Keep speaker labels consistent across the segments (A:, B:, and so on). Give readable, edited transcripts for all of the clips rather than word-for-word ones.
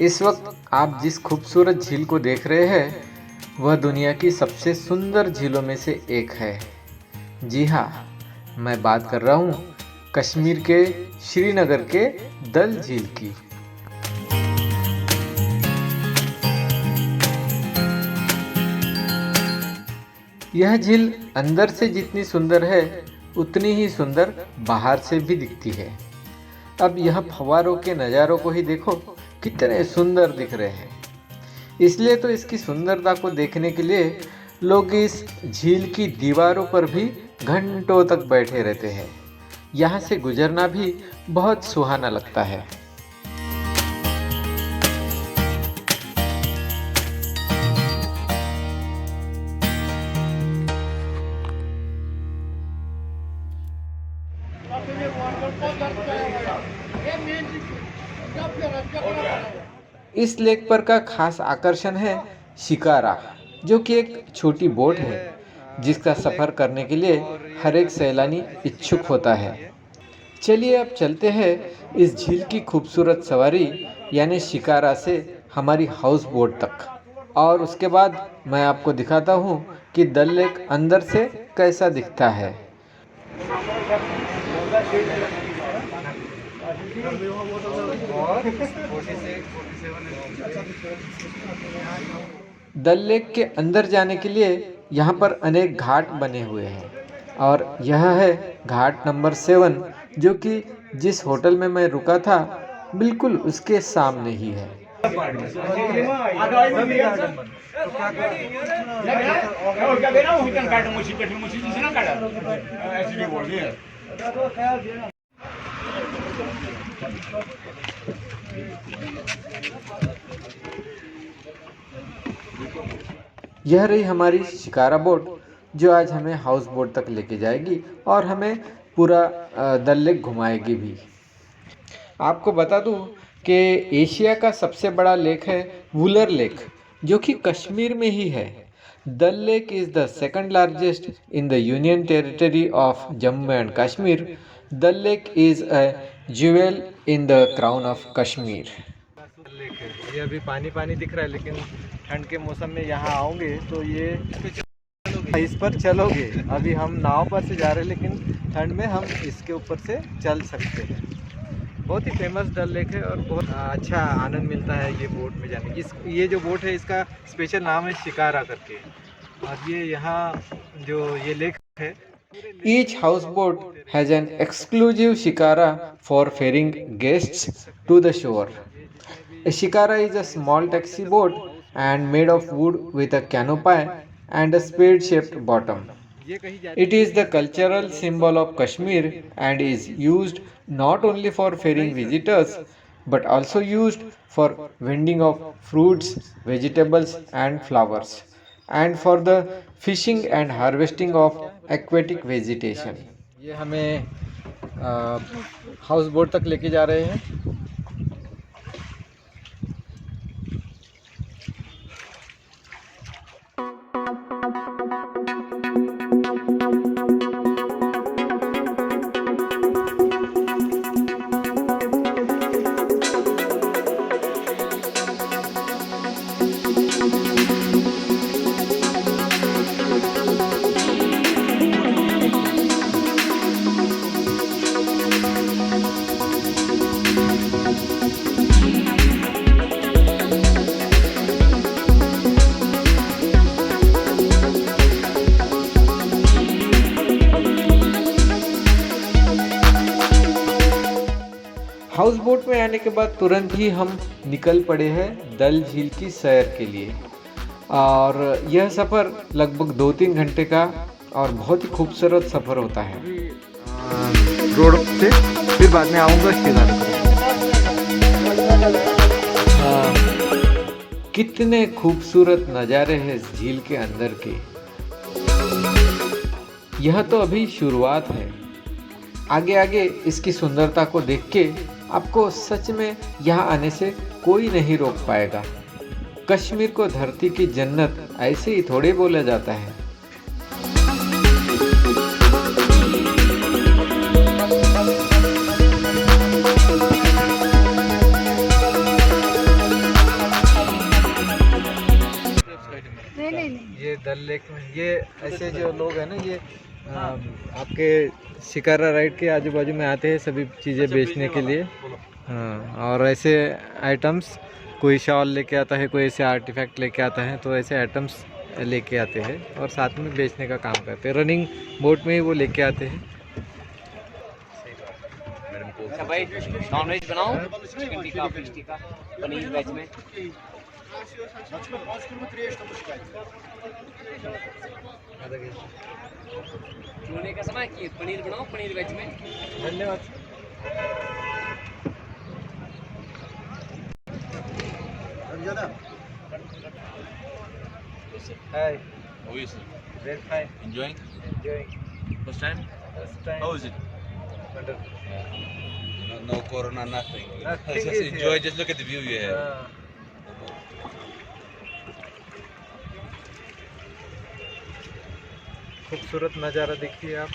A: इस वक्त आप जिस खूबसूरत झील को देख रहे हैं वह दुनिया की सबसे सुंदर झीलों में से एक है। जी हाँ, मैं बात कर रहा हूँ कश्मीर के श्रीनगर के डल झील की। यह झील अंदर से जितनी सुंदर है उतनी ही सुंदर बाहर से भी दिखती है। अब यह फव्वारों के नज़ारों को ही देखो, कितने सुंदर दिख रहे हैं। इसलिए तो इसकी सुंदरता को देखने के लिए लोग इस झील की दीवारों पर भी घंटों तक बैठे रहते हैं। यहाँ से गुजरना भी बहुत सुहाना लगता है। इस लेक पर का खास आकर्षण है शिकारा, जो कि एक छोटी बोट है जिसका सफ़र करने के लिए हर एक सैलानी इच्छुक होता है। चलिए अब चलते हैं इस झील की खूबसूरत सवारी यानी शिकारा से हमारी हाउस बोट तक, और उसके बाद मैं आपको दिखाता हूँ कि डल लेक अंदर से कैसा दिखता है। डल लेक के अंदर जाने के लिए यहाँ पर अनेक घाट बने हुए हैं, और यह है घाट नंबर 7, जो कि जिस होटल में मैं रुका था बिल्कुल उसके सामने ही है। यह रही हमारी शिकारा बोट, जो आज हमें हाउस बोट तक लेके जाएगी और हमें पूरा डल लेक घुमाएगी भी। आपको बता दूं कि एशिया का सबसे बड़ा लेक है वुलर लेक, जो कि कश्मीर में ही है। Dal lake is the second largest in the union territory of Jammu and Kashmir. Dal lake is a jewel in the crown of Kashmir. ये अभी पानी पानी दिख रहा है, लेकिन ठंड के मौसम में यहाँ आओगे तो ये इस पर चलोगे। अभी हम नाव पर से जा रहे हैं, लेकिन ठंड में हम इसके ऊपर से चल सकते हैं। बहुत ही फेमस डल लेक है और बहुत अच्छा आनंद मिलता है ये बोट में जाने की। ये जो बोट है इसका स्पेशल नाम है शिकारा करके, और ये यहाँ जो ये लेक है। Each houseboat has an exclusive shikara for ferrying guests to the shore. A shikara is a small taxi boat and made of wood with a canopy and a spade-shaped bottom. It is the cultural symbol of Kashmir and is used not only for ferrying visitors but also used for vending of fruits, vegetables and flowers, and for the fishing and harvesting of aquatic vegetation. ये हमें house boat तक लेके जा रहे हैं। House boat में आने के बाद तुरंत ही हम निकल पड़े हैं डल झील की सैर के लिए, और यह सफ़र लगभग 2-3 घंटे का और बहुत ही खूबसूरत सफ़र होता है। रोड से फिर बाद में आऊँगा श्रीनगर। कितने खूबसूरत नज़ारे हैं इस झील के अंदर के। यह तो अभी शुरुआत है, आगे आगे इसकी सुंदरता को देख के आपको सच में यहाँ आने से कोई नहीं रोक पाएगा। कश्मीर को धरती की जन्नत ऐसे ही थोड़े बोला जाता है। ये डल लेक में ये ऐसे जो लोग हैं ना ये आपके शिकारा राइड के आजू बाजू में आते हैं सभी चीज़ें बेचने के लिए। हाँ, और ऐसे आइटम्स कोई शॉल लेके आता है, कोई ऐसे आर्टिफैक्ट लेके आता है, तो ऐसे आइटम्स लेके आते हैं और साथ में बेचने का काम करते हैं। रनिंग बोट में ही वो लेके आते हैं।
B: अच्छा भाई, नॉन वेज बनाओ, chicken tikka, fish tikka, paneer veg में। चूने का समय कि पनीर बनाओ, पनीर वेज में।
A: धन्यवाद। Hi.
C: How are you, sir?
A: Very fine.
C: Enjoying?
A: Enjoying.
C: First time?
A: First time.
C: How is it?
A: Wonderful.
C: No corona, nothing.
A: Nothing
C: Just
A: is
C: enjoy.
A: here.
C: Just look at the view you have.
A: खूबसूरत नज़ारा देखिए आप।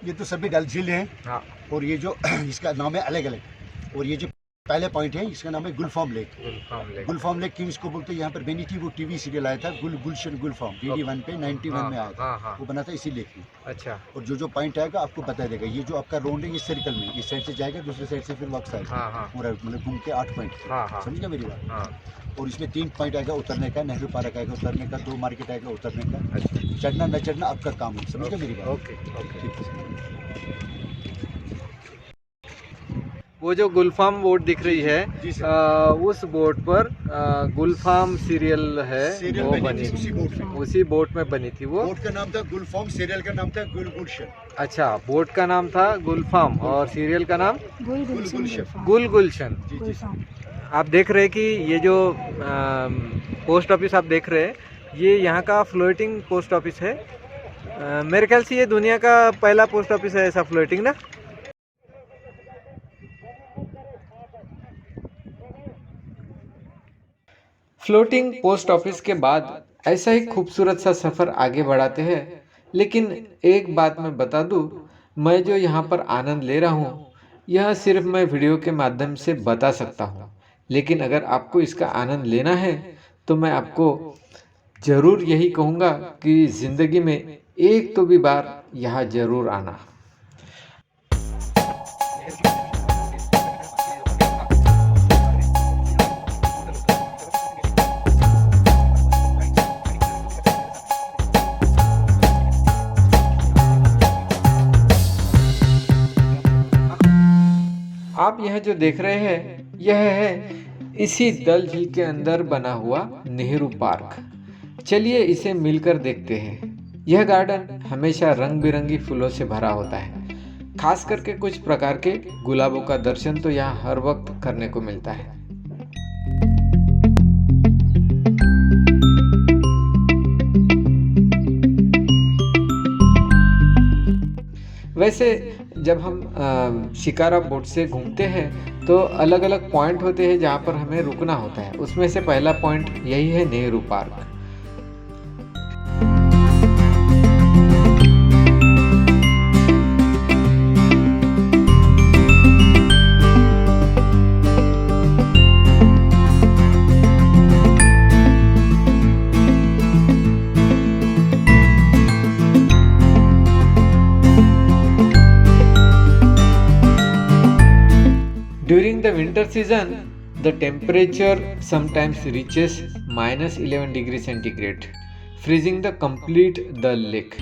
D: ये तो सभी डल झील हैं।
A: हाँ,
D: और ये जो इसका नाम है अलग अलग। और ये जो पहले पॉइंट है इसका नाम है गुलफाम लेक।
A: गुलफाम लेक।
D: गुलफाम लेक क्यों इसको बोलते हैं, यहाँ पर बनी थी वो टीवी सीरियल आया था गुलशन गुलफाम, DD1 पे 91 में आया था।
A: हाँ, हाँ।
D: वो बना था इसी लेक में।
A: अच्छा।
D: और जो पॉइंट आएगा आपको बता देगा। ये जो आपका रोड है ये सर्कल में, इस साइड से जाएगा, दूसरे साइड से फिर वापस आएगा।
A: हाँ, हाँ।
D: पूरा मतलब घूम के 8 पॉइंट।
A: हाँ, हाँ।
D: समझ गया मेरी बात?
A: हाँ।
D: और इसमें 3 पॉइंट आएगा उतरने का, नेहरू पार्क आएगा उतरने का, 2 मार्केट आएगा उतरने का।
A: अच्छा।
D: चढ़ना न चढ़ना आपका काम है। समझ गया मेरी बात?
A: Okay, okay.
D: ठीक है।
A: वो जो गुलफाम बोट दिख रही है,
D: जी सर।
A: उस बोट पर गुलफाम सीरियल है,
D: सीरियल
A: वो
D: बनी
A: बनी
D: थी उसी बोट में।
A: उसी बोट में बनी थी वो।
D: बोट का नाम था गुलफाम, सीरियल का नाम था गुलगुलशन।
A: अच्छा, बोट का नाम था गुलफाम और सीरियल का नाम
D: गुलगुलशन।
A: गुलगुलशन।
D: जी जी सर।
A: आप देख रहे हैं कि ये जो पोस्ट ऑफिस आप देख रहे हैं, ये यहाँ का फ्लोटिंग पोस्ट ऑफिस है। मेरे ख्याल से ये दुनिया का पहला पोस्ट ऑफिस है ऐसा फ्लोटिंग ना। फ्लोटिंग पोस्ट ऑफिस के बाद ऐसा ही खूबसूरत सा सफ़र आगे बढ़ाते हैं। लेकिन एक बात मैं बता दूं, मैं जो यहाँ पर आनंद ले रहा हूँ यह सिर्फ मैं वीडियो के माध्यम से बता सकता हूँ। लेकिन अगर आपको इसका आनंद लेना है तो मैं आपको ज़रूर यही कहूँगा कि ज़िंदगी में एक तो भी बार यहाँ ज़रूर आना। आप यह जो देख रहे हैं यह है इसी डल झील के अंदर बना हुआ नेहरू पार्क। चलिए इसे मिलकर देखते हैं। यह गार्डन हमेशा रंग बिरंगी फूलों से भरा होता है। खास करके कुछ प्रकार के गुलाबों का दर्शन तो यहाँ हर वक्त करने को मिलता है। वैसे जब हम शिकारा बोट से घूमते हैं तो अलग अलग पॉइंट होते हैं जहाँ पर हमें रुकना होता है। उसमें से पहला पॉइंट यही है Nehru park. During the winter season, the temperature sometimes reaches -11 degree centigrade, freezing the complete Dal Lake.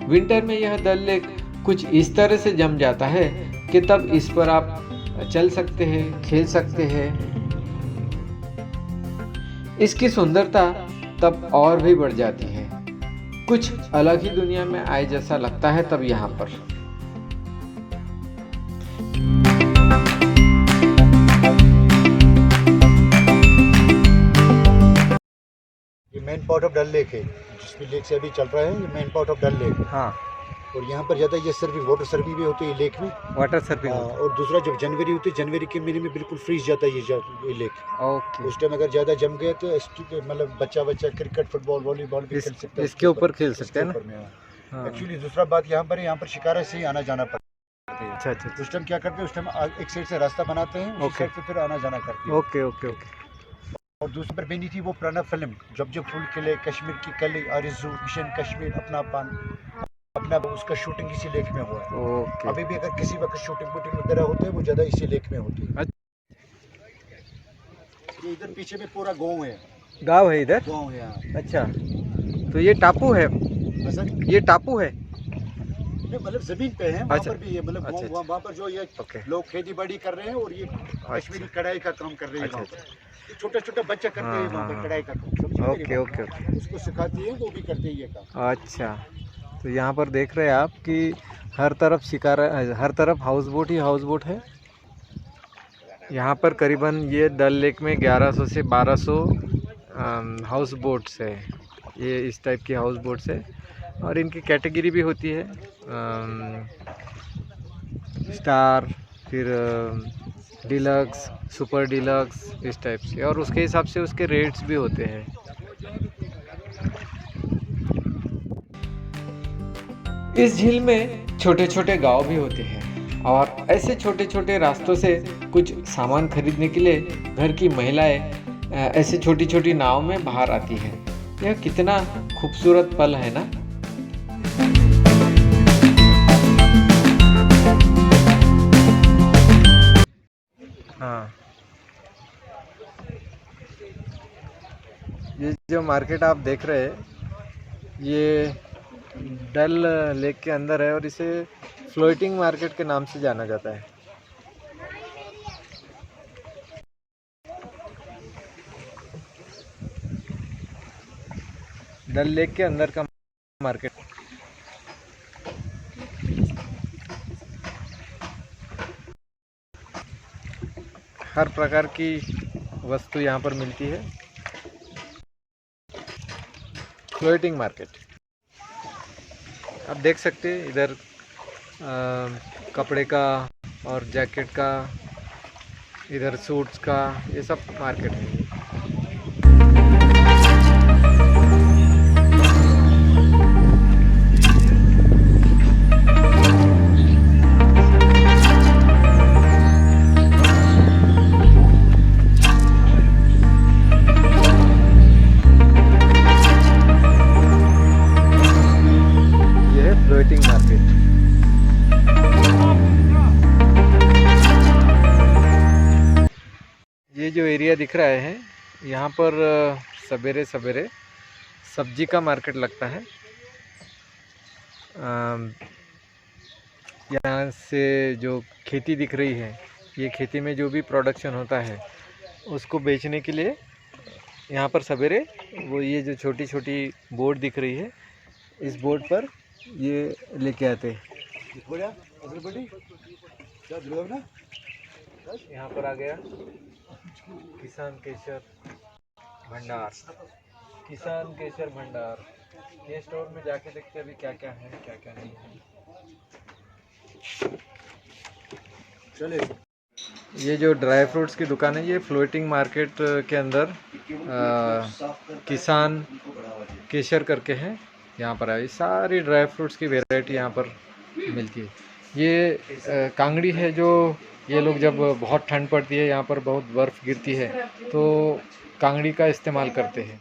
A: Winter में यह दल लेक कुछ इस तरह से जम जाता है कि तब इस पर आप चल सकते हैं, खेल सकते हैं। इसकी सुंदरता तब और भी बढ़ जाती है। कुछ अलग ही दुनिया में आए जैसा लगता है तब यहाँ पर।
D: पार्ट ऑफ डल लेक है, जिसमें लेक से अभी चल रहा है, ये main part of Dal lake.
A: हाँ,
D: और यहाँ पर ज़्यादा ये सर्विंग, वाटर सर्विंग भी होती है लेक में।
A: Water surfing.
D: और दूसरा जब जनवरी होती है, जनवरी के महीने में बिल्कुल फ्रीज जाता है ये लेक।
A: ओके,
D: उस टाइम अगर ज़्यादा जम गया तो मतलब बच्चा क्रिकेट, फुटबॉल, वॉलीबॉल भी खेल सकता है।
A: इसके ऊपर खेल सकते हैं ना। हाँ।
D: एक्चुअली दूसरा बात यहाँ पर शिकारा से ही आना जाना पड़ता है।
A: अच्छा अच्छा,
D: उस टाइम क्या करते हैं, उस टाइम एक साइड से रास्ता बनाते हैं, उस साइड से फिर आना जाना करते हैं।
A: Okay okay okay.
D: और दूसरी पर बनी थी वो पुराना फिल्म जब फूल खिले, कश्मीर की कली, आरज़ू, मिशन कश्मीर, अपना उसका शूटिंग इसी लेक में हुआ है।
A: ओके,
D: अभी भी अगर किसी वक्त शूटिंग वूटिंग वगैरह होते हैं, वो ज़्यादा इसी लेक में होती है। ये इधर पीछे में पूरा गाँव है,
A: गाँव है इधर।
D: गाँव है यहाँ।
A: अच्छा, तो ये टापू है,
D: सर
A: ये टापू है।
D: ये मतलब जमीन पे है, वहाँ
A: अच्छा।
D: पर भी ये मतलब
A: अच्छा, अच्छा।
D: वहाँ पर जो ये
A: ओके।
D: लोग खेती बाड़ी कर रहे हैं, और ये कश्मीरी कढ़ाई का काम कर रहे हैं।
A: अच्छा,
D: वहाँ पर छोटा छोटा बच्चा करते हैं वहाँ पर कढ़ाई का काम। समझे मेरी
A: ओके
D: बात?
A: Okay okay.
D: उसको सिखाती है, वो भी करते हैं ये काम।
A: अच्छा, तो यहाँ पर देख रहे हैं आप कि हर तरफ शिकारा, हर तरफ हाउस बोट ही हाउस बोट है। यहाँ पर करीबन ये डल लेक में 1100 से 1200 हाउस बोट्स है। ये इस टाइप की हाउस बोट्स है, और इनकी कैटेगरी भी होती है, स्टार, फिर डिलक्स, सुपर डिलक्स, इस टाइप से, और उसके हिसाब से उसके रेट्स भी होते हैं। इस झील में छोटे छोटे गांव भी होते हैं, और ऐसे छोटे छोटे रास्तों से कुछ सामान खरीदने के लिए घर की महिलाएं ऐसे छोटी छोटी नाव में बाहर आती हैं। यह कितना खूबसूरत पल है ना। हाँ, ये जो मार्केट आप देख रहे हैं, ये डल लेक के अंदर है, और इसे फ्लोटिंग मार्केट के नाम से जाना जाता है। डल लेक के अंदर का मार्केट। हर प्रकार की वस्तु यहाँ पर मिलती है। फ्लोटिंग मार्केट आप देख सकते हैं इधर, कपड़े का और जैकेट का, इधर सूट्स का, ये सब मार्केट है। ये है फ्लोटिंग मार्केट। ये जो एरिया दिख रहा है, यहाँ पर सवेरे सवेरे सब्जी का मार्केट लगता है। यहाँ से जो खेती दिख रही है, ये खेती में जो भी प्रोडक्शन होता है उसको बेचने के लिए यहाँ पर सवेरे वो ये जो छोटी छोटी बोट दिख रही है, इस बोट पर ये लेके आते हैं। यहाँ पर आ गया किसान केसर भंडार, किसान केसर भंडार। ये स्टोर में जाके देखते हैं अभी क्या क्या है, क्या क्या नहीं है।
D: चले
A: ये जो ड्राई फ्रूट्स की दुकान है, ये फ्लोटिंग मार्केट के अंदर किसान केसर करके है। यहाँ पर आई सारी ड्राई फ्रूट्स की वैरायटी यहाँ पर मिलती है। ये कांगड़ी है, जो ये लोग जब बहुत ठंड पड़ती है, यहाँ पर बहुत बर्फ़ गिरती है, तो कांगड़ी का इस्तेमाल करते हैं।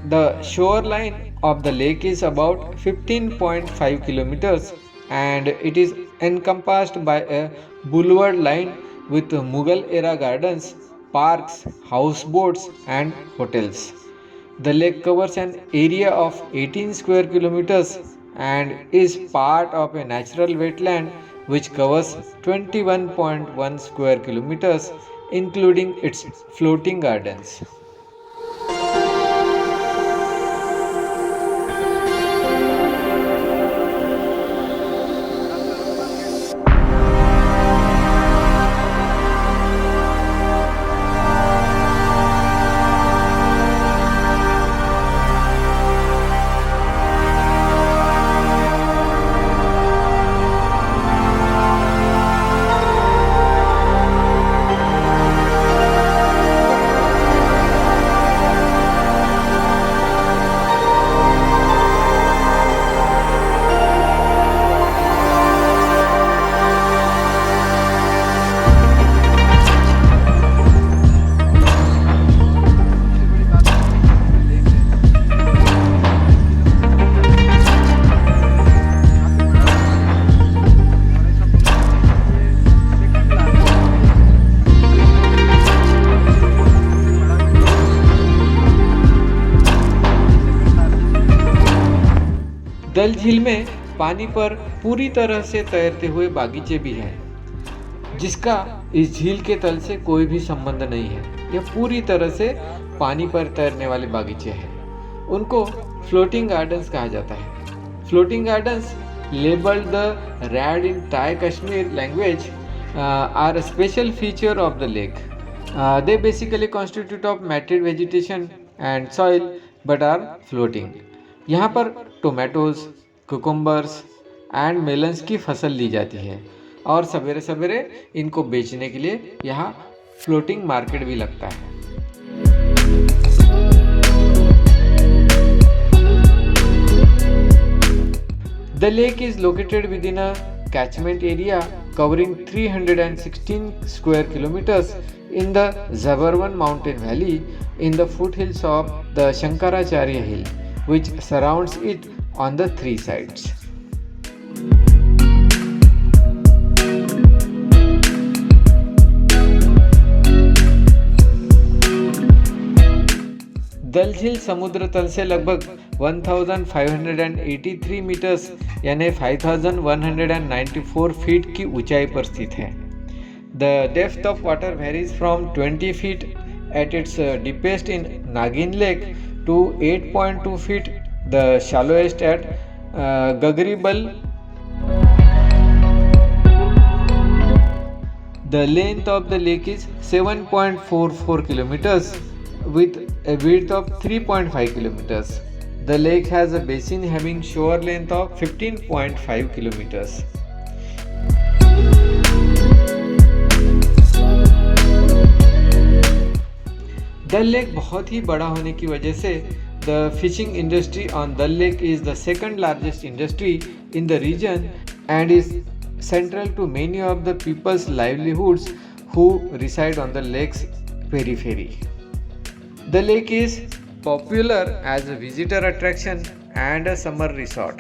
A: The shoreline of the lake is about 15.5 kilometers, and it is encompassed by a boulevard lined with Mughal era gardens, parks, houseboats, and hotels. The lake covers an area of 18 square kilometers and is part of a natural wetland which covers 21.1 square kilometers, including its floating gardens. दल झील में पानी पर पूरी तरह से तैरते हुए बागीचे भी हैं, जिसका इस झील के तल से कोई भी संबंध नहीं है। यह पूरी तरह से पानी पर तैरने वाले बागीचे हैं। उनको फ्लोटिंग गार्डन्स कहा जाता है। Floating gardens labeled the rad in Thai Kashmir language are a special feature of the lake. They basically constitute of matted vegetation and soil but are floating. यहाँ पर टोमेटोज, कुकुम्बर्स एंड मेलन्स की फसल ली जाती है और सवेरे सवेरे इनको बेचने के लिए यहाँ फ्लोटिंग मार्केट भी लगता है। The lake is located within a catchment area covering 316 square kilometers in the Zabarwan mountain valley in the foothills of the Shankaracharya hill, which surrounds it on the three sides. दल झील समुद्र तल से लगभग 1583 metres यानी 5194 feet की ऊंचाई पर स्थित है। The depth of water varies from 20 feet at its deepest in Nagin lake to 8.2 feet the shallowest at Gagribal. The length of the lake is 7.44 kilometers with a width of 3.5 kilometers. The lake has a basin having shore length of 15.5 kilometers. Dal Lake बहुत ही बड़ा होने की वजह से the fishing industry on Dal Lake is the second largest industry in the region and is central to many of the people's livelihoods who reside on the lake's periphery. The lake is popular as a visitor attraction and a summer resort.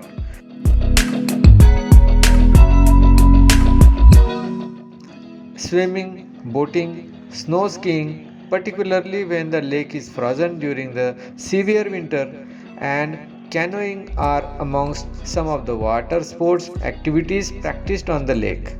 A: Swimming, boating, snow skiing, particularly when the lake is frozen during the severe winter, and canoeing are amongst some of the water sports activities practiced on the lake.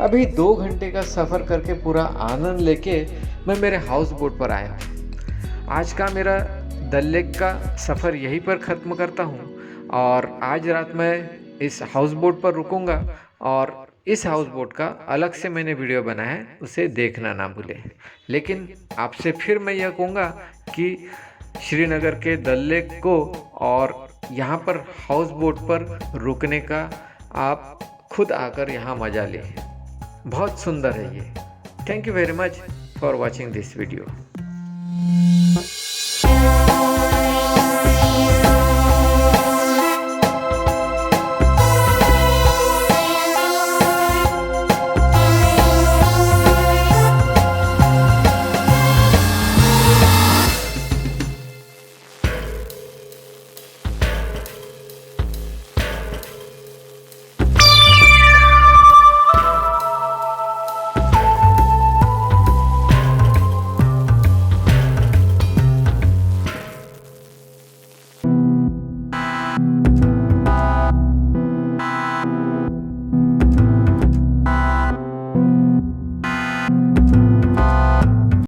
A: अभी 2 घंटे का सफ़र करके पूरा आनंद लेके मैं मेरे house boat पर आया हूँ। आज का मेरा दल लेक का सफ़र यहीं पर ख़त्म करता हूँ और आज रात मैं इस हाउस बोट पर रुकूंगा और इस हाउस बोट का अलग से मैंने वीडियो बनाया है, उसे देखना ना भूलें। लेकिन आपसे फिर मैं यह कहूँगा कि श्रीनगर के दल लेक को और यहाँ पर हाउस बोट पर रुकने का आप खुद आकर यहाँ मज़ा लें। बहुत सुंदर है ये। Thank you very much for watching this video.